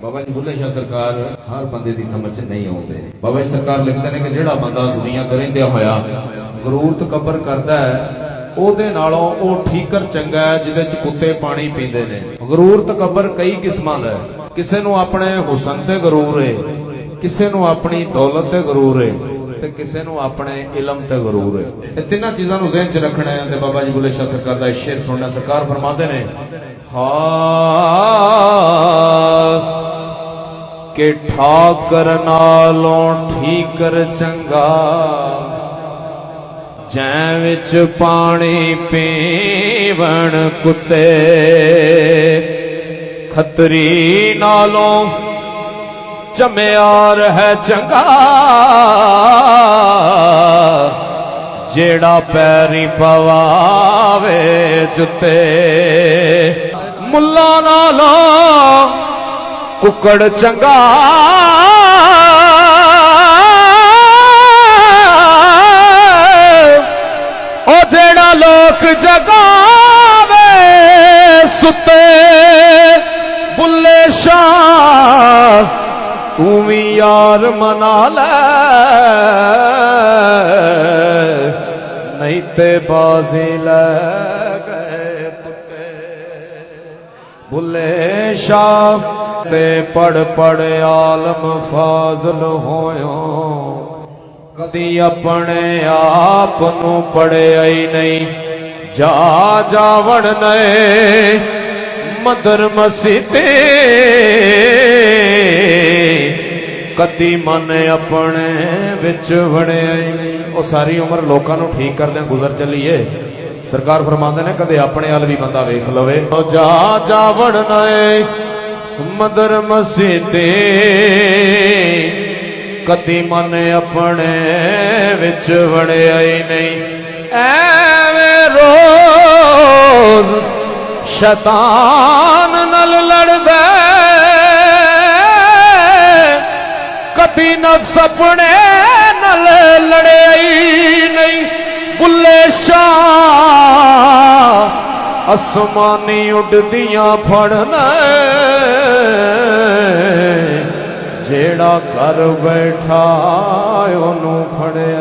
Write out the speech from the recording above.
बाबा जी बुल्ले शाह सरकार हर बंदे की समझ नहीं आते। बाबा जी सरकार लिखते हैं कि जिहड़ा बंदा दुनिया करेंदिया होया गरूर तकबर करता है ਉਹਦੇ ਨਾਲੋਂ ਉਹ ਠੀਕਰ ਚੰਗਾ ਹੈ ਜਿਹਦੇ ਚ ਕੁੱਤੇ ਪਾਣੀ ਪੀਂਦੇ ਨੇ। ਗਰੂਰ ਤਕੱਬਰ ਕਈ ਕਿਸਮਾਂ ਦਾ ਹੈ। ਕਿਸੇ ਨੂੰ ਆਪਣੇ ਹੁਸਨ ਤੇ ਗਰੂਰ ਹੈ, ਕਿਸੇ ਨੂੰ ਆਪਣੀ ਦੌਲਤ ਤੇ ਗਰੂਰ ਹੈ ਤੇ ਕਿਸੇ ਨੂੰ ਆਪਣੇ ਇਲਮ ਤੇ ਗਰੂਰ ਹੈ। ਇਹ ਤਿੰਨਾਂ ਚੀਜ਼ਾਂ ਨੂੰ ਜ਼ਿਹਨ ਚ ਰੱਖਣਾ ਹੈ ਤੇ ਬਾਬਾ ਜੀ ਬੁੱਲੇ ਸ਼ਾਹ ਸਰਕਾਰ ਦਾ ਸ਼ੇਰ ਸੁਣਨਾ। ਸਰਕਾਰ ਫਰਮਾਉਂਦੇ ਨੇ ਕਿ ਠਾਕਰ ਨਾਲੋਂ ਠੀਕਰ ਚੰਗਾ जै विच पानी पीवण कुत्ते खतरी नालों चम्यार है चंगा जेड़ा पैरी पवावे जुत्ते मुल्ला नालों कुकड़ चंगा जेड़ा लोक जगावे सुते बुल्ले शाह तू भी यार मना ले नहीं ते बाजी ले गए कुत्ते। बुल्ले शाह ते पढ़ आलम फाजल होयो कदी अपने आप नू पढ़िया ही नहीं जा जावण नए मदर मसीते कदी मन अपने विच वड़िया ही नहीं। वो सारी उम्र लोगों नू ठीक करदे गुजर चलीए। सरकार फरमांदे ने कदे अपने अल भी बंदा वेख लवे जा जावण नए मदर मसीते कदी मन अपने विच वड़िया ही नहीं। एवें रोज शैतान नल लड़दे कदी नफ्स अपने नल लड़िया ही नहीं। बुल्ले शाह आसमानी उड़दियां फड़ना जेड़ा कर बैठा ओनू फड़े।